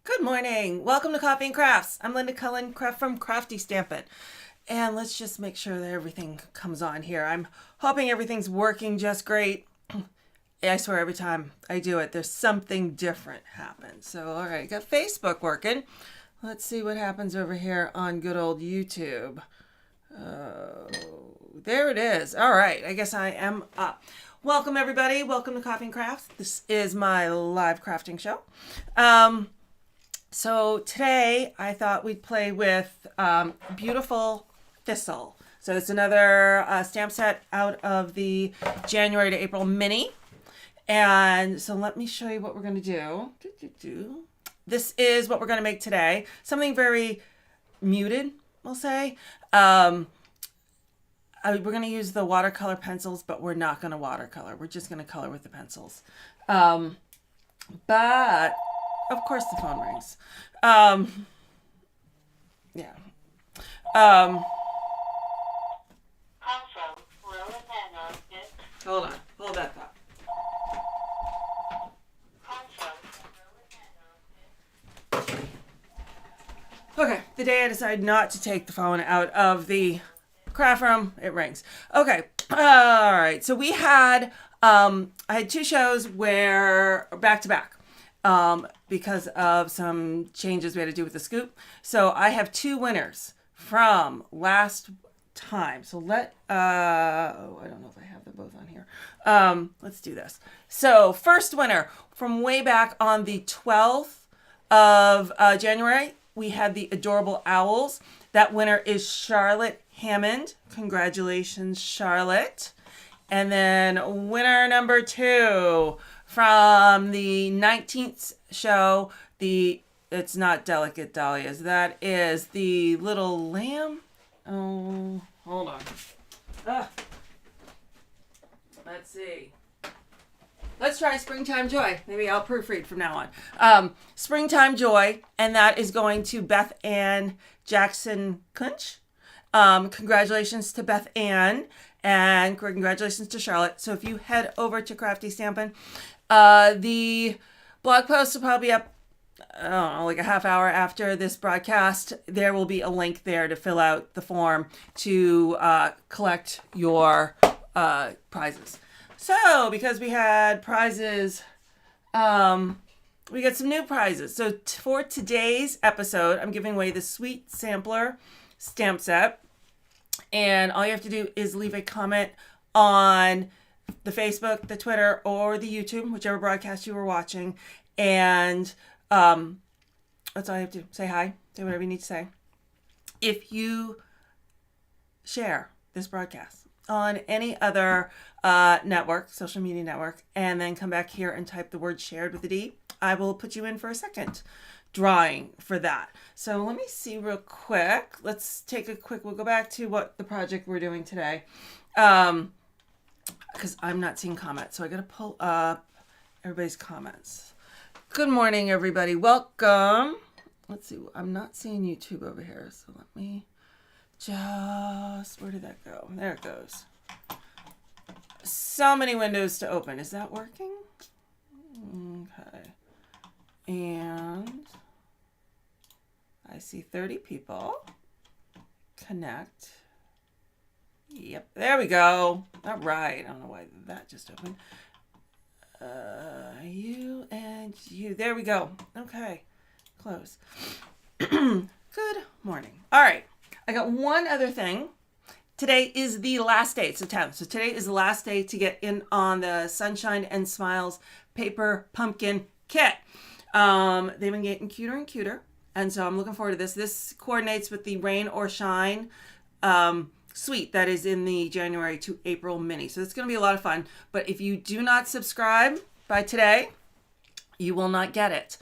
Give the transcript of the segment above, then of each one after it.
Good morning. Welcome to Coffee and Crafts. I'm Linda Cullen from Crafty Stampin'. And let's just make sure that everything comes on here. I'm hoping everything's working just great. I swear every time I do it, there's something different happens. So, all right, got Facebook working. Let's see what happens over here on good old YouTube. Oh, there it is. All right, I guess I am up. Welcome, everybody. Welcome to Coffee and Crafts. This is my live crafting show. So today I thought we'd play with beautiful Thistle. So it's another stamp set out of the January to April mini. And so let me show you what we're going to do. This is what we're going to make today. Something very muted, we'll say. We're going to use the watercolor pencils, but we're not going to watercolor. We're just going to color with the pencils. But of course the phone rings. Yeah. Hold on. Hold that thought. Okay, the day I decided not to take the phone out of the craft room, it rings. Okay, all right. So we had, I had two shows where back to back, because of some changes we had to do with the scoop. So I have two winners from last time. So I don't know if I have them both on here. Let's do this. So first winner from way back on the 12th of January, we had the adorable owls. That winner is Charlotte Hammond. Congratulations, Charlotte. And then winner number two from the 19th show, it's not Delicate Dahlias. That is the Little Lamb. Oh, hold on. Let's see. Let's try Springtime Joy. Maybe I'll proofread from now on. Springtime Joy, and that is going to Beth Ann Jackson Kunch. Congratulations to Beth Ann, and congratulations to Charlotte. So if you head over to Crafty Stampin', the blog post will probably be up, I don't know, like a half hour after this broadcast. There will be a link there to fill out the form to collect your prizes. So, because we had prizes, we got some new prizes. So, for today's episode, I'm giving away the Sweet Sampler stamp set. And all you have to do is leave a comment on the Facebook, the Twitter, or the YouTube, whichever broadcast you were watching. And that's all you have to do. Say hi. Say whatever you need to say. If you share this broadcast on any other network, social media network, and then come back here and type the word shared with a D, I will put you in for a second drawing for that. So let me see real quick. Let's take we'll go back to what the project we're doing today. Because I'm not seeing comments, so I got to pull up everybody's comments. Good morning, everybody. Welcome. Let's see. I'm not seeing YouTube over here, so let me where did that go? There it goes. So many windows to open. Is that working? Okay. And I see 30 people. Connect. Yep, there we go. All right. I don't know why that just opened. You and you. There we go. Okay. Close. Good morning. All right. I got one other thing. Today is the last day. It's the 10th. So today is the last day to get in on the Sunshine and Smiles paper pumpkin kit. They've been getting cuter and cuter. And so I'm looking forward to this. This coordinates with the Rain or Shine suite that is in the January to April mini. So it's going to be a lot of fun. But if you do not subscribe by today, you will not get it.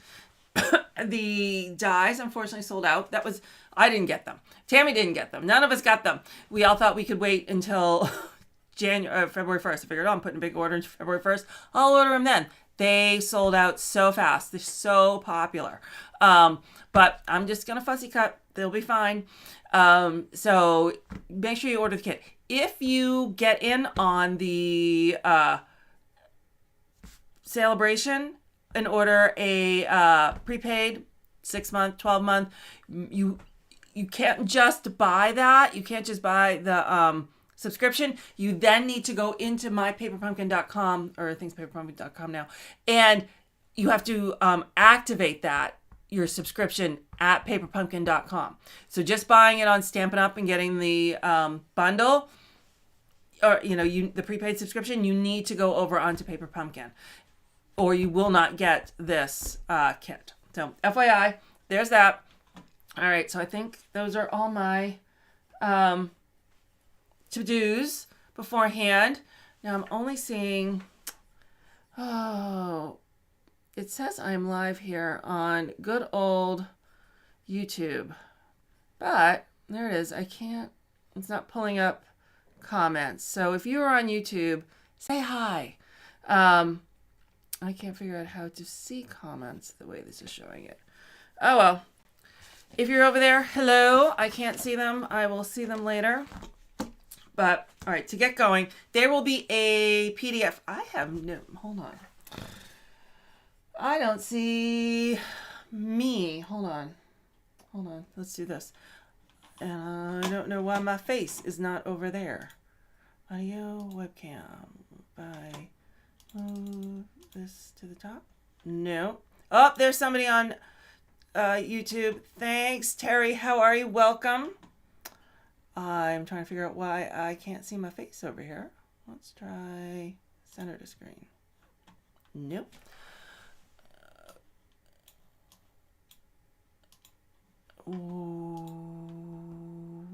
The dies unfortunately sold out. I didn't get them. Tammy didn't get them. None of us got them. We all thought we could wait until February 1st. I figured, I'm putting a big order in February 1st. I'll order them then. They sold out so fast. They're so popular. But I'm just going to fussy cut. They'll be fine. So make sure you order the kit. If you get in on the celebration and order a prepaid 6 month, 12 month. You can't just buy that. You can't just buy the subscription. You then need to go into mypaperpumpkin.com, or I think it's paperpumpkin.com now, and you have to activate your subscription at paperpumpkin.com. So just buying it on Stampin' Up and getting the bundle, or the prepaid subscription, you need to go over onto Paper Pumpkin, or you will not get this kit. So FYI, there's that. All right, so I think those are all my to-dos beforehand. Now I'm only seeing, it says I'm live here on good old YouTube, but there it is. It's not pulling up comments. So if you are on YouTube, say hi. I can't figure out how to see comments the way this is showing it. Oh well. If you're over there, hello. I can't see them. I will see them later. But all right, to get going, there will be a PDF. Hold on. I don't see me. Hold on. Let's do this. And I don't know why my face is not over there. Audio webcam. Move this to the top. No. Oh, there's somebody on YouTube. Thanks, Terry. How are you? Welcome. I'm trying to figure out why I can't see my face over here. Let's try center to screen. Nope.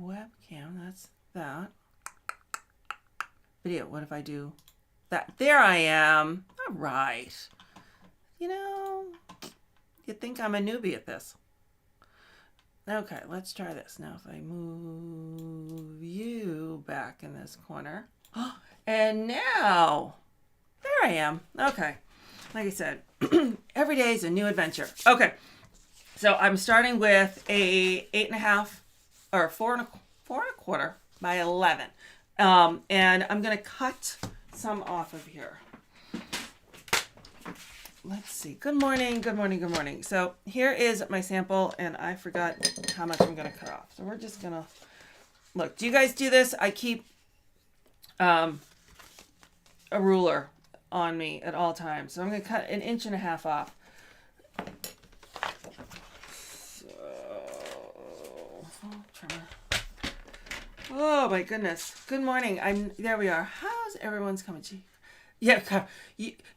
Webcam, that's that. Video, what if I do that? There I am. All right. You'd think I'm a newbie at this. Okay, let's try this. Now if I move you back in this corner. And now, there I am. Okay. Like I said, every day is a new adventure. Okay. So I'm starting with a 8.5 or 4.25 by 11. And I'm going to cut some off of here. Let's see. Good morning. So here is my sample, and I forgot how much I'm going to cut off. So we're just going to look. Do you guys do this? I keep a ruler on me at all times. So I'm going to cut 1.5 inches off. Oh my goodness. Good morning. There we are. How's everyone's coming? Yeah,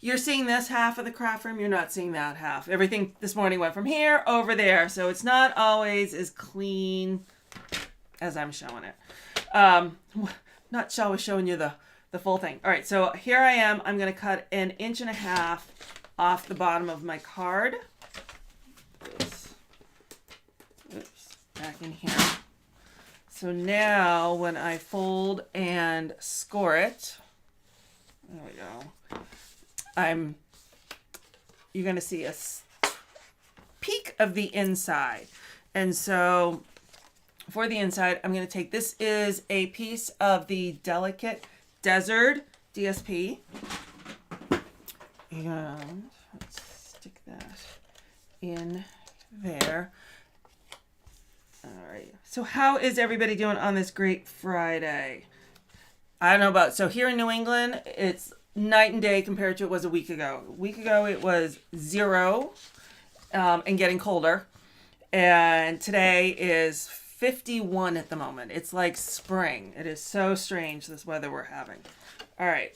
you're seeing this half of the craft room. You're not seeing that half. Everything this morning went from here over there. So it's not always as clean as I'm showing it. Not always showing you the full thing. All right, so here I am. I'm going to cut 1.5 inches off the bottom of my card. Oops, back in here. So now when I fold and score it, there we go. You're going to see a peek of the inside. And so for the inside, I'm going to take, this is a piece of the Delicate Desert DSP. And let's stick that in there. All right. So how is everybody doing on this great Friday? I don't know about, so here in New England, it's night and day compared to it was a week ago. A week ago, it was 0 and getting colder. And today is 51 at the moment. It's like spring. It is so strange, this weather we're having. All right.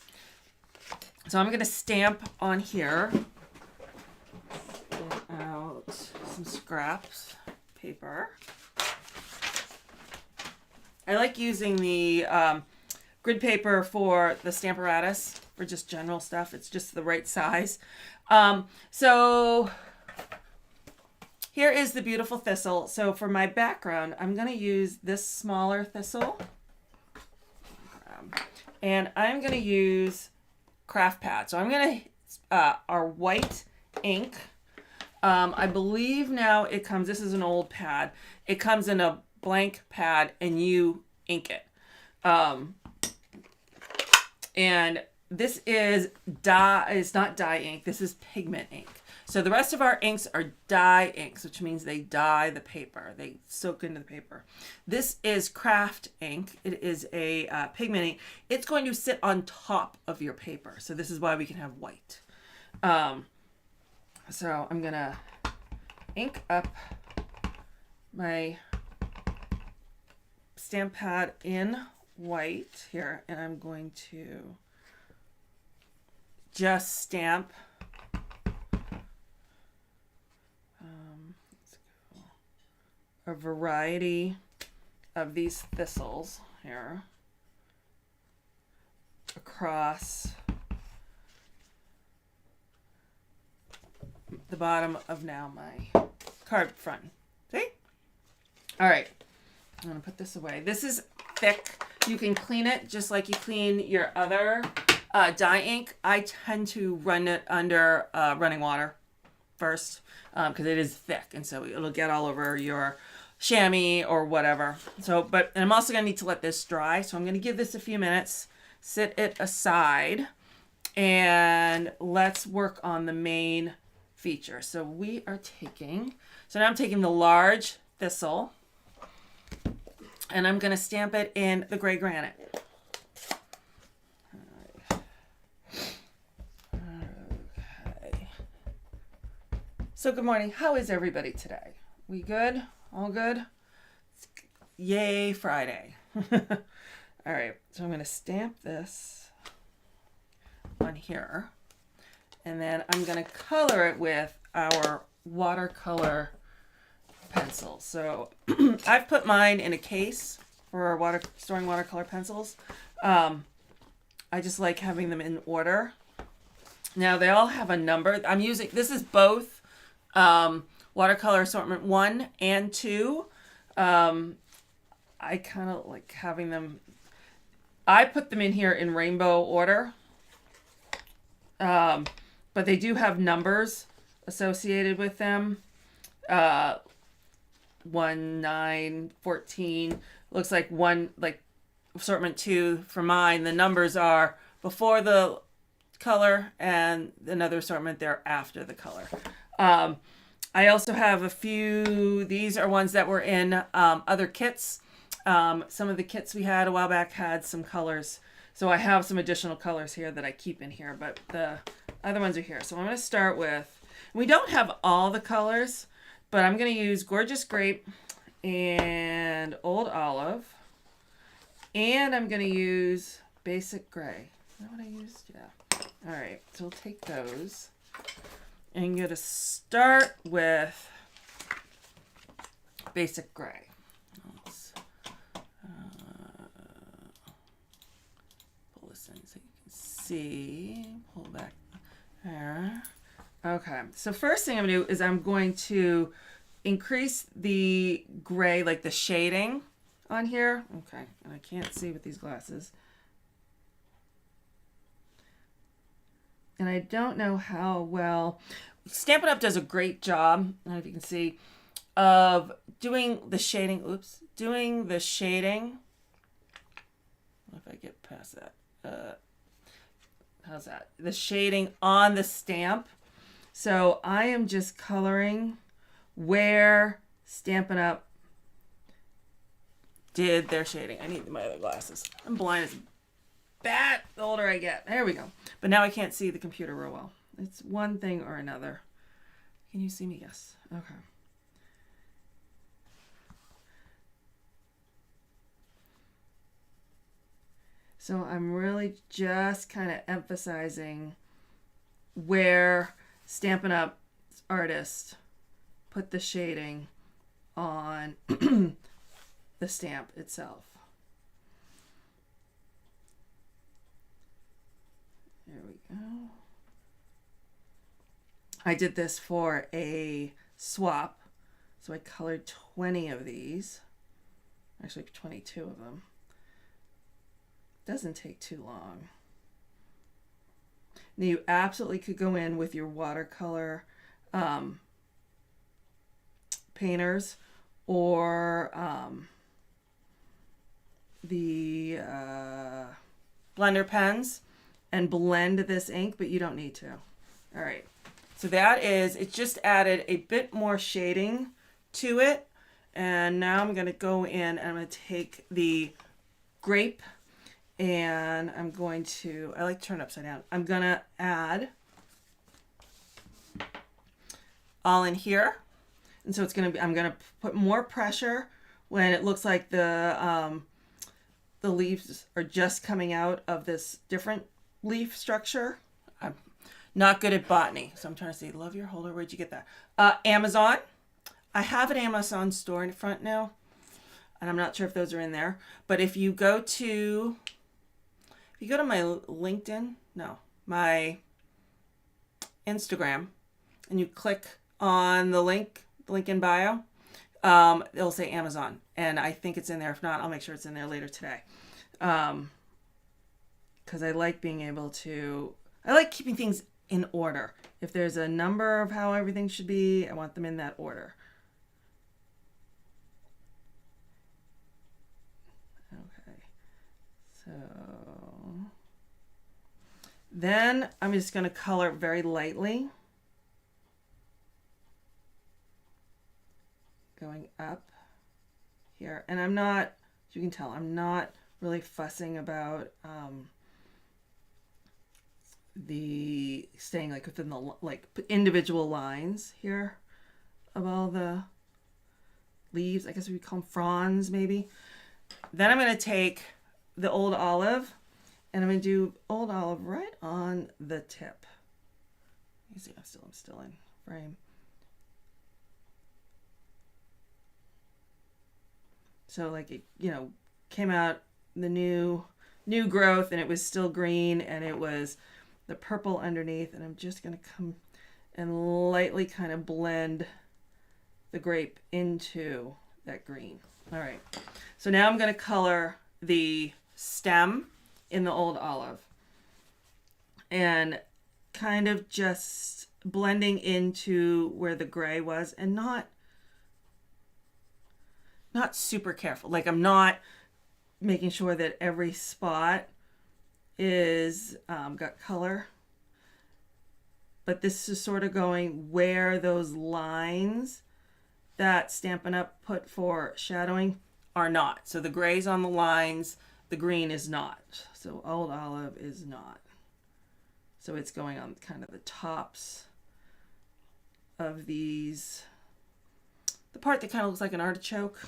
So I'm going to stamp on here. Get out some scraps paper. I like using the grid paper for the Stamparatus for just general stuff. It's just the right size. So here is the beautiful thistle. So for my background, I'm going to use this smaller thistle. And I'm going to use craft pad. So I'm going to, our white ink. I believe now it comes, this is an old pad. It comes in a blank pad and you ink it. And this is dye, it's not dye ink, this is pigment ink. So the rest of our inks are dye inks, which means they dye the paper. They soak into the paper. This is craft ink. It is a pigment ink. It's going to sit on top of your paper. So this is why we can have white. So I'm going to ink up my stamp pad in white here, and I'm going to just stamp a variety of these thistles here across the bottom of now my card front. See? All right, I'm gonna put this away. This is thick. You can clean it just like you clean your other dye ink. I tend to run it under running water first because it is thick, and so it'll get all over your chamois or whatever. So, and I'm also gonna need to let this dry. So I'm gonna give this a few minutes, sit it aside, and let's work on the main feature. So now I'm taking the large thistle, and I'm gonna stamp it in the gray granite. Okay. So good morning. How is everybody today? We good? All good? Yay, Friday. All right, so I'm going to stamp this on here, and then I'm going to color it with our watercolor pencils. So I've put mine in a case for storing watercolor pencils. I just like having them in order. Now they all have a number. This is both watercolor assortment 1 and 2. I kind of like having them. I put them in here in rainbow order, but they do have numbers associated with them. 1, 9, 14. Looks like assortment 2 for mine. The numbers are before the color, and another assortment there after the color. I also have a few. These are ones that were in other kits. Some of the kits we had a while back had some colors. So I have some additional colors here that I keep in here, but the other ones are here. So I'm going to start with, we don't have all the colors, but I'm going to use Gorgeous Grape and Old Olive. And I'm going to use Basic Gray. Is that what I used? Yeah. All right. So we'll take those. And I'm going to start with Basic Gray. Let's pull this in so you can see. Pull back there. Okay, so first thing I'm going to do is I'm going to increase the gray, like the shading on here. Okay, and I can't see with these glasses. And I don't know how well. Stampin' Up! Does a great job, I don't know if you can see, of doing the shading. Oops. Doing the shading. If I get past that. How's that? The shading on the stamp. So I am just coloring where Stampin' Up! Did their shading. I need my other glasses. I'm blind as bat the older I get. There we go. But now I can't see the computer real well. It's one thing or another. Can you see me? Yes. Okay. So I'm really just kind of emphasizing where Stampin' Up! Artist put the shading on the stamp itself. There we go. I did this for a swap, so I colored 20 of these. Actually, 22 of them. Doesn't take too long. Now you absolutely could go in with your watercolor painters or the blender pens and blend this ink, but you don't need to. All right, So that is, it just added a bit more shading to it. And now I'm going to go in and I'm going to take the grape and I'm going to, I like to turn it upside down. I'm going to add all in here. And so it's going to be, I'm going to put more pressure when it looks like the leaves are just coming out of this different leaf structure. I'm not good at botany, so I'm trying to say, love your holder. Where'd you get that? Amazon. I have an Amazon store in front now, and I'm not sure if those are in there. But if you go to my LinkedIn, no, my Instagram, and you click on the link in bio, it'll say Amazon, and I think it's in there. If not, I'll make sure it's in there later today. Because I like being able to, I like keeping things in order. If there's a number of how everything should be, I want them in that order. Okay, so then I'm just going to color very lightly, going up here, and I'm not, as you can tell, I'm not really fussing about the staying like within the like individual lines here of all the leaves. I guess we call them fronds maybe. Then I'm going to take the old olive and I'm going to do old olive right on the tip. You see, I'm still in frame. So like it, you know, came out the new growth and it was still green and it was the purple underneath, and I'm just going to come and lightly kind of blend the grape into that green. All right. So now I'm going to color the stem in the old olive and kind of just blending into where the gray was, and not super careful. Like I'm not making sure that every spot is got color, but this is sort of going where those lines that Stampin' Up put for shadowing are not. So the gray's on the lines, the green is not. So old olive is not. So it's going on kind of the tops of these, the part that kind of looks like an artichoke,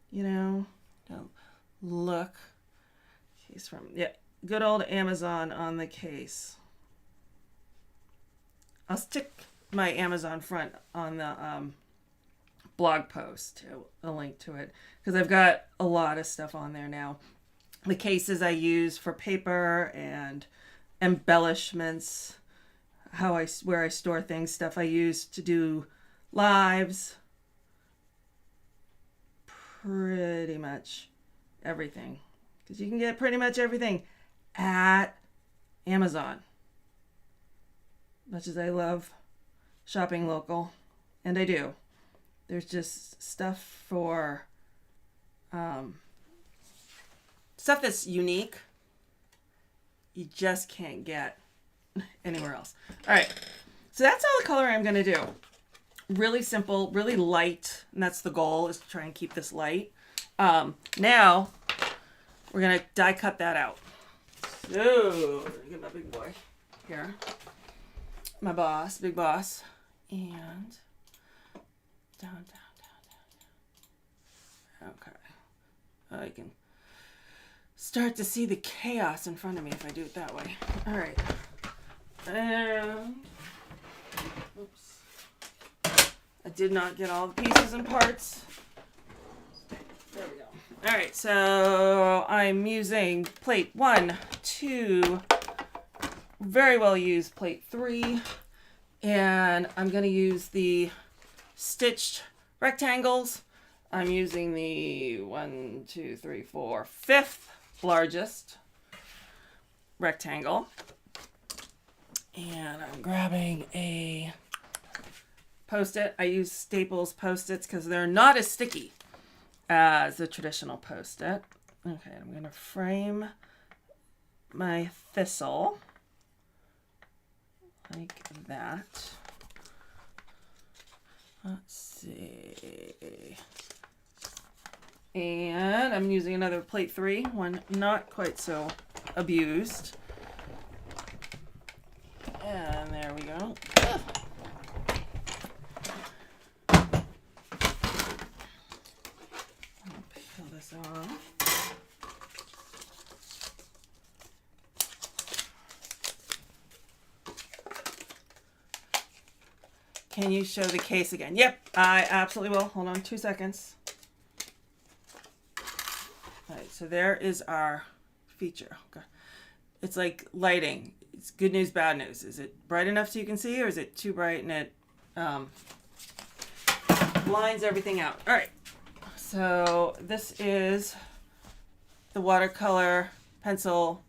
you know. Don't look. Case from, yeah, good old Amazon on the case. I'll stick my Amazon front on the blog post, a link to it, because I've got a lot of stuff on there now. The cases I use for paper and embellishments, where I store things, stuff I use to do lives, pretty much everything, because you can get pretty much everything at Amazon. Much as I love shopping local, and I do, there's just stuff for stuff that's unique you just can't get anywhere else. All right, so that's all the coloring I'm going to do. Really simple, really light, and that's the goal, is to try and keep this light. Now we're going to die cut that out. So get my big boy here, my boss, big boss, and down. Okay, I can start to see the chaos in front of me if I do it that way. All right, and oops, I did not get all the pieces and parts. There we go. All right, so I'm using plate 1, 2, very well used plate 3, and I'm going to use the stitched rectangles. I'm using the 1, 2, 3, 4, 5th largest rectangle, and I'm grabbing a Post-it. I use Staples Post-its because they're not as sticky as the traditional Post-it. Okay, I'm going to frame my thistle like that. Let's see. And I'm using another plate 3, one not quite so abused. And there we go. I'll peel this off. Can you show the case again? Yep, I absolutely will. Hold on 2 seconds. All right, so there is our feature. Okay. It's like lighting. It's good news, bad news. Is it bright enough so you can see, or is it too bright and it blinds everything out? All right, so this is the watercolor pencil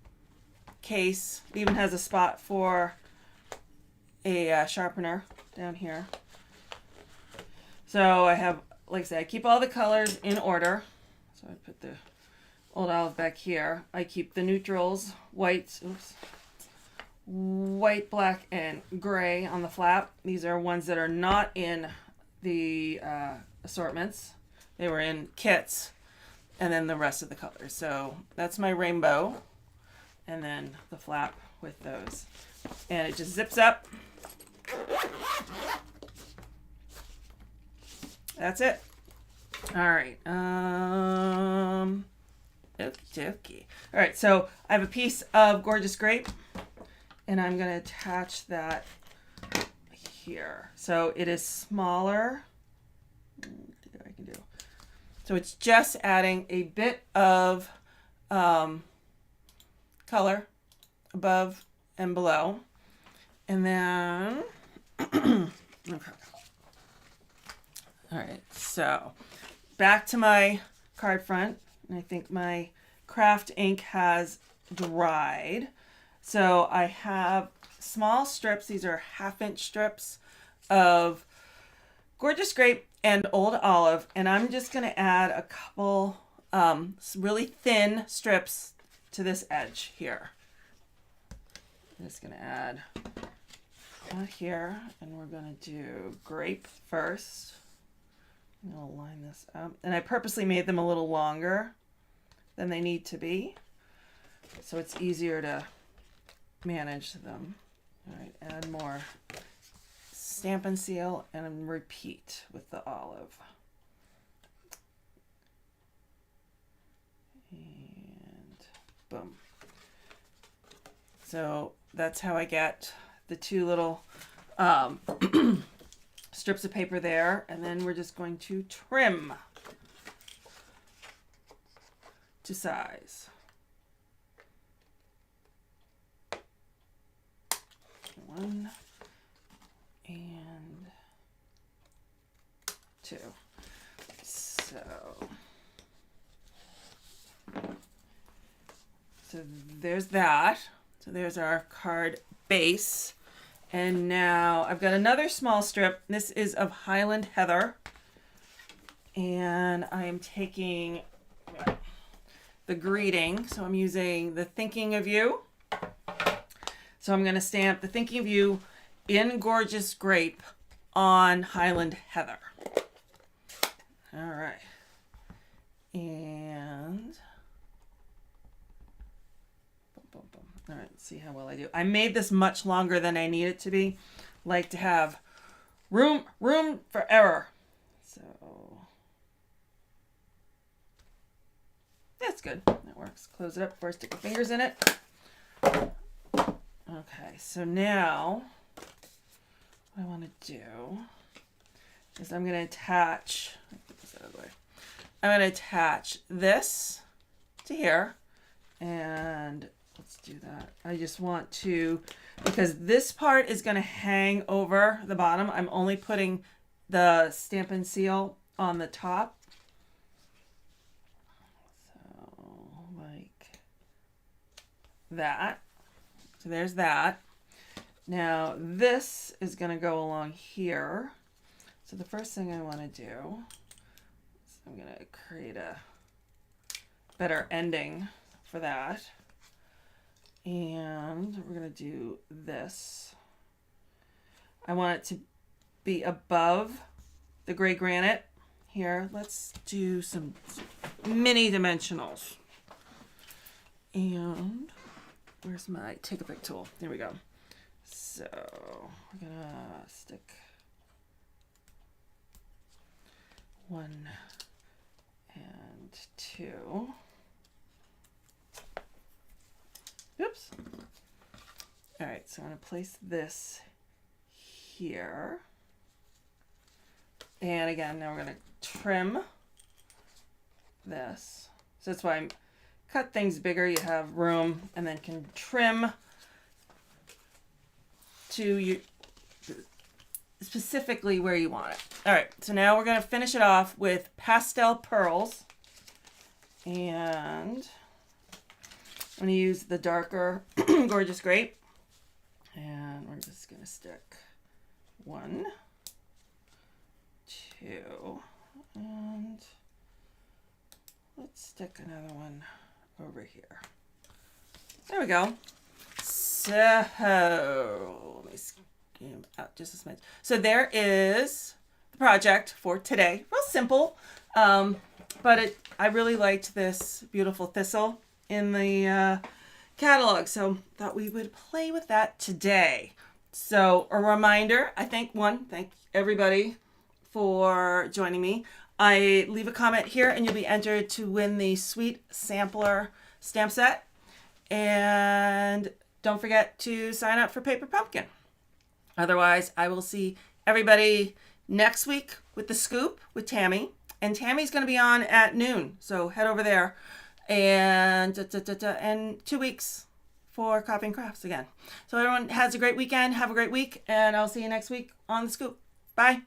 case. It even has a spot for a sharpener down here. So I have, like I said, I keep all the colors in order. So I put the old olive back here. I keep the neutrals, white, black, and gray on the flap. These are ones that are not in the assortments. They were in kits, and then the rest of the colors. So that's my rainbow, and then the flap with those. And it just zips up. That's it. All right. Okay. All right. So I have a piece of Gorgeous Grape, and I'm going to attach that here. So it is smaller. I can do. So it's just adding a bit of color above and below, and then okay. All right, so back to my card front. And I think my craft ink has dried. So I have small strips. These are 1/2-inch strips of Gorgeous Grape and Old Olive. And I'm just going to add a couple really thin strips to this edge here. I'm just going to add that here. And we're going to do grape first. I'm going to line this up. And I purposely made them a little longer than they need to be, so it's easier to manage them. All right, add more Stampin' Seal and repeat with the olive. And boom. So that's how I get the 2 little strips of paper there, and then we're just going to trim to size. 1 and 2. So there's that. So there's our card base. And now I've got another small strip. This is of Highland Heather. And I am taking the greeting. So I'm using the Thinking of You. So I'm going to stamp the Thinking of You in Gorgeous Grape on Highland Heather. All right. And all right, let's see how well I do. I made this much longer than I need it to be. Like to have room for error. So that's good. That works. Close it up before I stick my fingers in it. Okay, so now what I want to do is I'm going to attach, put this out of the way. I'm going to attach this to here, and let's do that. I just want to, because this part is going to hang over the bottom, I'm only putting the Stampin' Seal on the top. So like that. So there's that. Now this is going to go along here. So the first thing I want to do is I'm going to create a better ending for that. And we're going to do this. I want it to be above the gray granite. Here, let's do some mini dimensionals. And where's my take a pic tool? There we go. So we're gonna stick 1 and 2. Oops. All right, so I'm gonna place this here. And again, now we're gonna trim this. So that's why I cut things bigger. You have room and then can trim to you specifically where you want it. All right, so now we're gonna finish it off with pastel pearls. And I'm gonna use the darker Gorgeous Grape. And we're just gonna stick 1, 2, and let's stick another one over here. There we go. So let me skim out just a smidge. So there is the project for today. Real simple, but I really liked this beautiful thistle in the catalog, so thought we would play with that today. So a reminder, thank everybody for joining me. I leave a comment here and you'll be entered to win the Sweet Sampler stamp set. And don't forget to sign up for Paper Pumpkin. Otherwise, I will see everybody next week with the scoop with Tammy. And Tammy's going to be on at noon, so head over there. And 2 weeks for Coffee and Crafts again. So everyone has a great weekend. Have a great week. And I'll see you next week on the scoop. Bye.